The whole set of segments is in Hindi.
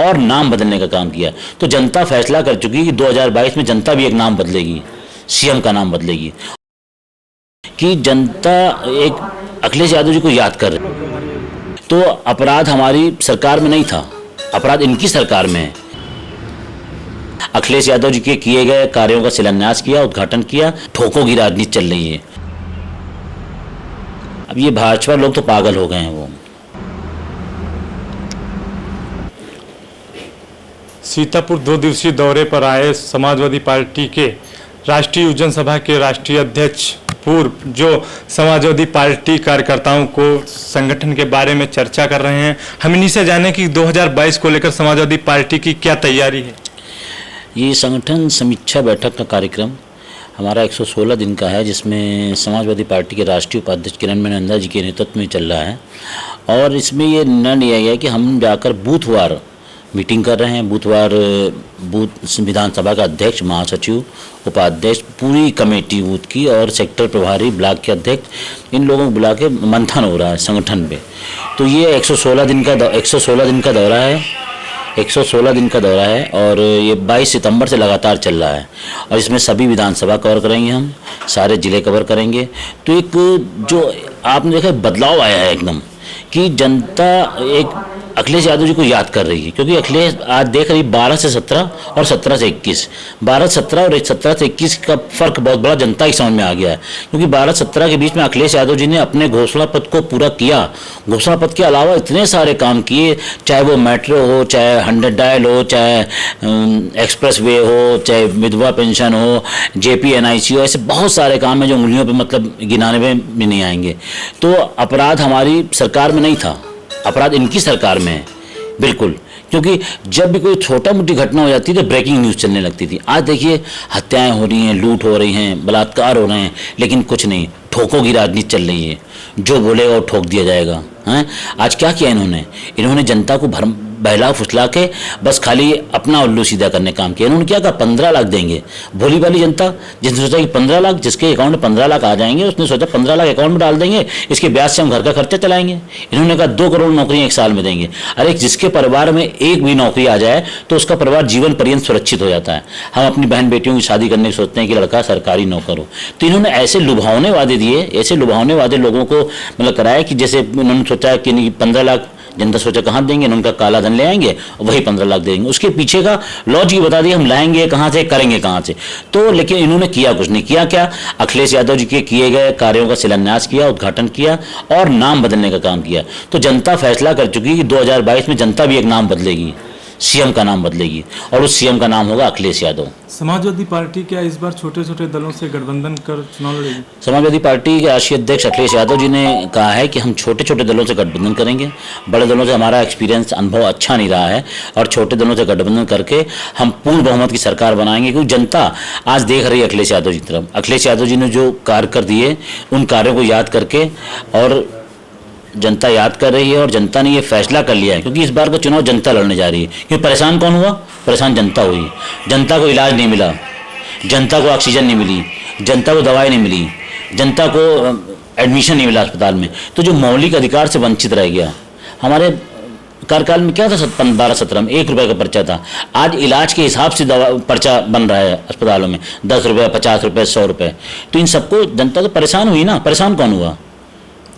और नाम बदलने का काम किया। तो जनता फैसला कर चुकी है कि 2022 में जनता भी एक नाम बदलेगी, सीएम का नाम बदलेगी। कि जनता एक अखिलेश यादव जी को याद कर रही। तो अपराध हमारी सरकार में नहीं था, अपराध इनकी सरकार में है। अखिलेश यादव जी के किए गए कार्यों का शिलान्यास किया, उद्घाटन किया। ठोकों की राजनीति चल रही है। अब ये भाजपा लोग तो पागल हो गए हैं। वो सीतापुर 2 दिवसीय दौरे पर आए समाजवादी पार्टी के राष्ट्रीय युवजन सभा के राष्ट्रीय अध्यक्ष पूर्व जो समाजवादी पार्टी कार्यकर्ताओं को संगठन के बारे में चर्चा कर रहे हैं। हम इन्हीं से जाने कि 2022 को लेकर समाजवादी पार्टी की क्या तैयारी है। ये संगठन समीक्षा बैठक का कार्यक्रम हमारा 116 दिन का है, जिसमें समाजवादी पार्टी के राष्ट्रीय उपाध्यक्ष किरणमय नंदा जी के नेतृत्व में चल रहा है। और इसमें ये निर्णय लिया गया कि हम जाकर बूथवार मीटिंग कर रहे हैं। बूथ विधानसभा का अध्यक्ष, महासचिव, उपाध्यक्ष, पूरी कमेटी बूथ की और सेक्टर प्रभारी, ब्लॉक के अध्यक्ष, इन लोगों को बुला के मंथन हो रहा है संगठन पे। तो ये 116 दिन का दौरा है। 116 दिन का दौरा है और ये 22 सितंबर से लगातार चल रहा है। और इसमें सभी विधानसभा कवर करेंगे, हम सारे जिले कवर करेंगे। तो एक जो आपने देखा बदलाव आया है एकदम, कि जनता एक अखिलेश यादव जी को याद कर रही है। क्योंकि अखिलेश आज देख रही 12 से 17 और 17 से 21, 12 से 17 और 17 से 21 का फर्क बहुत बड़ा जनता की समझ में आ गया है। क्योंकि 12-17 के बीच में अखिलेश यादव जी ने अपने घोषणा पत्र को पूरा किया। घोषणा पत्र के अलावा इतने सारे काम किए, चाहे वो मेट्रो हो, चाहे 100 डायल हो, चाहे एक्सप्रेस वे हो, चाहे विधवा पेंशन हो, JPNIC हो, ऐसे बहुत सारे काम हैं जो उंगलियों पर मतलब गिनाने में भी नहीं आएंगे। तो अपराध हमारी सरकार में नहीं था, अपराध इनकी सरकार में है बिल्कुल। क्योंकि जब भी कोई छोटा मोटी घटना हो जाती थी तो ब्रेकिंग न्यूज़ चलने लगती थी। आज देखिए हत्याएं हो रही हैं, लूट हो रही हैं, बलात्कार हो रहे हैं, लेकिन कुछ नहीं, ठोकों की राजनीति चल रही है। जो बोलेगा वो ठोक दिया जाएगा। हैं आज क्या किया इन्होंने जनता को बहला फुसला के बस खाली अपना उल्लू सीधा करने काम किया। इन्होंने क्या कहा 15 लाख देंगे। भोली वाली जनता जिसने सोचा कि 15 लाख, जिसके अकाउंट में 15 लाख आ जाएंगे, उसने सोचा 15 लाख अकाउंट में डाल देंगे, इसके ब्याज से हम घर का खर्चा चलाएंगे। इन्होंने कहा 2 करोड़ नौकरियां 1 साल में देंगे। अरे जिसके परिवार में एक भी नौकरी आ जाए तो उसका परिवार जीवन पर्यंत सुरक्षित हो जाता है। हम अपनी बहन बेटियों की शादी करने की सोचते हैं कि लड़का सरकारी नौकर हो। तो इन्होंने ऐसे लुभावने वादे दिए, ऐसे लुभावने वादे लोगों को मतलब कराया कि जैसे उन्होंने सोचा कि 15 लाख जनता सोचा कहाँ देंगे, उनका काला धन ले आएंगे और वही 15 लाख देंगे। उसके पीछे का लॉजिक बता दिया, हम लाएंगे कहाँ से, करेंगे कहाँ से। तो लेकिन इन्होंने किया कुछ नहीं। किया क्या, अखिलेश यादव जी के किए गए कार्यों का शिलान्यास किया, उद्घाटन किया और नाम बदलने का काम किया। तो जनता फैसला कर चुकी है कि 2022 में जनता भी एक नाम बदलेगी, सीएम का नाम बदलेगी और उस सीएम का नाम होगा अखिलेश यादव। समाजवादी पार्टी क्या इस बार छोटे छोटे दलों से गठबंधन कर चुनाव लड़ेगी? समाजवादी पार्टी के राष्ट्रीय अध्यक्ष अखिलेश यादव जी ने कहा है कि हम छोटे छोटे दलों से गठबंधन करेंगे। बड़े दलों से हमारा अनुभव अच्छा नहीं रहा है और छोटे दलों से गठबंधन करके हम पूर्ण बहुमत की सरकार बनाएंगे। क्योंकि जनता आज देख रही है अखिलेश यादव जी की तरफ। अखिलेश यादव जी ने जो कार्य कर दिए, उन कार्यों को याद करके और जनता याद कर रही है और जनता ने ये फैसला कर लिया है। क्योंकि इस बार का चुनाव जनता लड़ने जा रही है। क्योंकि परेशान कौन हुआ? परेशान जनता हुई। जनता को इलाज नहीं मिला, जनता को ऑक्सीजन नहीं मिली, जनता को दवाई नहीं मिली, जनता को एडमिशन नहीं मिला अस्पताल में। तो जो मौलिक अधिकार से वंचित रह गया। हमारे कार्यकाल में क्या था, 12-17 में 1 रुपये का पर्चा था। आज इलाज के हिसाब से दवा पर्चा बन रहा है अस्पतालों में, 10 रुपये, 50 रुपये, 100 रुपये। तो इन सबको जनता तो परेशान हुई ना। परेशान कौन हुआ?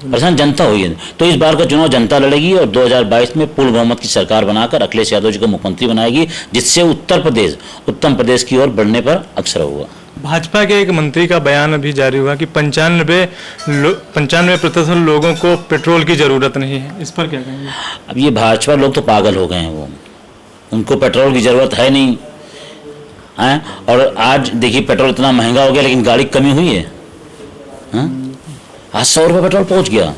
परेशान जनता हुई है। तो इस बार का चुनाव जनता लड़ेगी और 2022 में पूर्ण बहुमत की सरकार बनाकर अखिलेश यादव जी को मुख्यमंत्री बनाएगी, जिससे उत्तर प्रदेश की ओर बढ़ने पर अग्रसर होगा। भाजपा के एक मंत्री का बयान अभी जारी हुआ कि 95% लोगों को पेट्रोल की जरूरत नहीं है। इस पर क्या कहेंगे? अब ये भाजपा लोग तो पागल हो गए हैं। वो उनको पेट्रोल की जरूरत है नहीं है। और आज देखिए पेट्रोल इतना महंगा हो गया लेकिन गाड़ी कमी हुई है। आज 100 रुपये पेट्रोल पहुंच गया,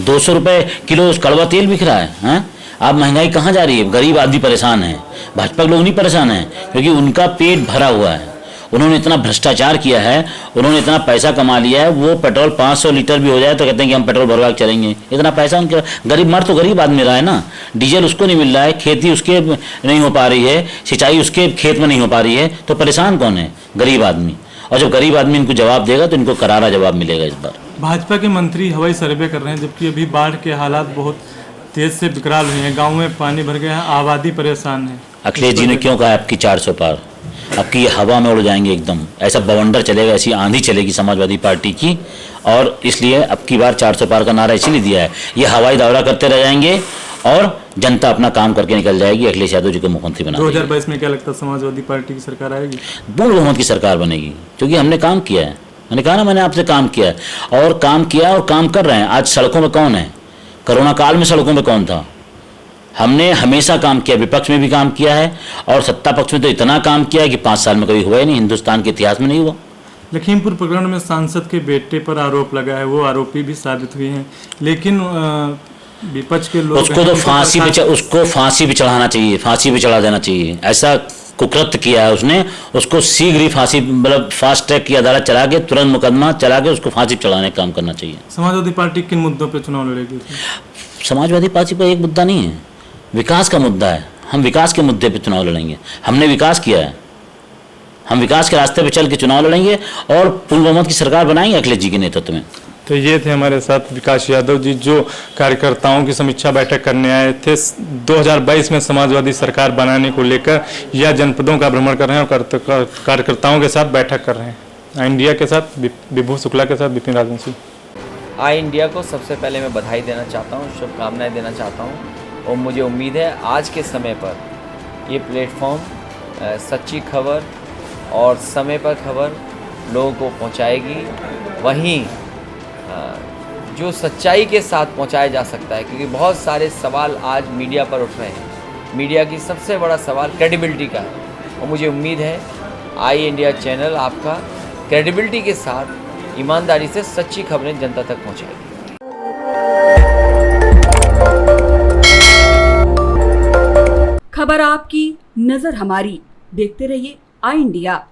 200 रुपये किलो कड़वा तेल बिक रहा है। अब महंगाई कहाँ जा रही है? गरीब आदमी परेशान है। भाजपा के लोग नहीं परेशान हैं क्योंकि उनका पेट भरा हुआ है। उन्होंने इतना भ्रष्टाचार किया है, उन्होंने इतना पैसा कमा लिया है। वो पेट्रोल 500 लीटर भी हो जाए तो कहते हैं कि हम पेट्रोल भरवा के चलेंगे। इतना पैसा उनके गरीब मर तो गरीब आदमी रहा है ना। डीजल उसको नहीं मिल रहा है, खेती उसके नहीं हो पा रही है, सिंचाई उसके खेत में नहीं हो पा रही है। तो परेशान कौन है? गरीब आदमी। और जब गरीब आदमी इनको जवाब देगा तो इनको करारा जवाब मिलेगा। इस बार भाजपा के मंत्री हवाई सर्वे कर रहे हैं, जबकि अभी बाढ़ के हालात बहुत तेज से विकराल हुई है, गांव में पानी भर गया है, आबादी परेशान है। अखिलेश जी ने क्यों कहा आपकी 400 पार? आपकी ये हवा में उड़ जाएंगे एकदम, ऐसा बवंडर चलेगा, ऐसी आंधी चलेगी समाजवादी पार्टी की। और इसलिए अब की बार 400 पार का नारा इसीलिए दिया है, ये हवाई दौरा करते रह जाएंगे और जनता अपना काम करके निकल जाएगी, अखिलेश यादव जी को मुख्यमंत्री बना देगी। 2022 में क्या लगता है समाजवादी पार्टी की सरकार आएगी? पूर्ण बहुमत की सरकार बनेगी, क्योंकि हमने काम किया है। मैंने कहा ना, मैंने आपसे काम किया है और काम किया और काम कर रहे हैं। आज सड़कों में कौन है? कोरोना काल में सड़कों में कौन था? हमने हमेशा काम किया, विपक्ष में भी काम किया है और सत्ता पक्ष में तो इतना काम किया है कि 5 साल में कभी हुआ ही नहीं, हिंदुस्तान के इतिहास में नहीं हुआ। लखीमपुर प्रकरण में सांसद के बेटे पर आरोप लगा है, वो आरोपी भी साबित हुए हैं, लेकिन विपक्ष के लोग उसको तो उसको फांसी पे चढ़ाना चाहिए, फांसी पे चढ़ा देना चाहिए। ऐसा कुकृत्य किया है उसने, उसको शीघ्र ही फांसी, मतलब फास्ट ट्रैक की अदालत चला के, तुरंत मुकदमा चला के उसको फांसी पे चढ़ाने का काम करना चाहिए। समाजवादी पार्टी किन मुद्दों पे चुनाव लड़ेगी? समाजवादी पार्टी पर एक मुद्दा नहीं है, विकास का मुद्दा है। हम विकास के मुद्दे पे चुनाव लड़ेंगे। हमने विकास किया है, हम विकास के रास्ते पे चल के चुनाव लड़ेंगे और पूर्ण बहुमत की सरकार बनाएंगे अखिलेश जी के नेतृत्व में। तो ये थे हमारे साथ विकास यादव जी, जो कार्यकर्ताओं की समीक्षा बैठक करने आए थे 2022 में समाजवादी सरकार बनाने को लेकर, या जनपदों का भ्रमण कर रहे हैं और कार्यकर्ताओं के साथ बैठक कर रहे हैं। आई इंडिया के साथ विभू शुक्ला के साथ विपिन राजवंशी। आई इंडिया को सबसे पहले मैं बधाई देना चाहता हूँ, शुभकामनाएं देना चाहता हूँ, और मुझे उम्मीद है आज के समय पर ये प्लेटफॉर्म सच्ची खबर और समय पर खबर लोगों को पहुँचाएगी। वहीं जो सच्चाई के साथ पहुँचाया जा सकता है, क्योंकि बहुत सारे सवाल आज मीडिया पर उठ रहे हैं। मीडिया की सबसे बड़ा सवाल क्रेडिबिलिटी का है, और मुझे उम्मीद है आई इंडिया चैनल आपका क्रेडिबिलिटी के साथ ईमानदारी से सच्ची खबरें जनता तक पहुँचाएगी। खबर आपकी, नजर हमारी। देखते रहिए आई इंडिया।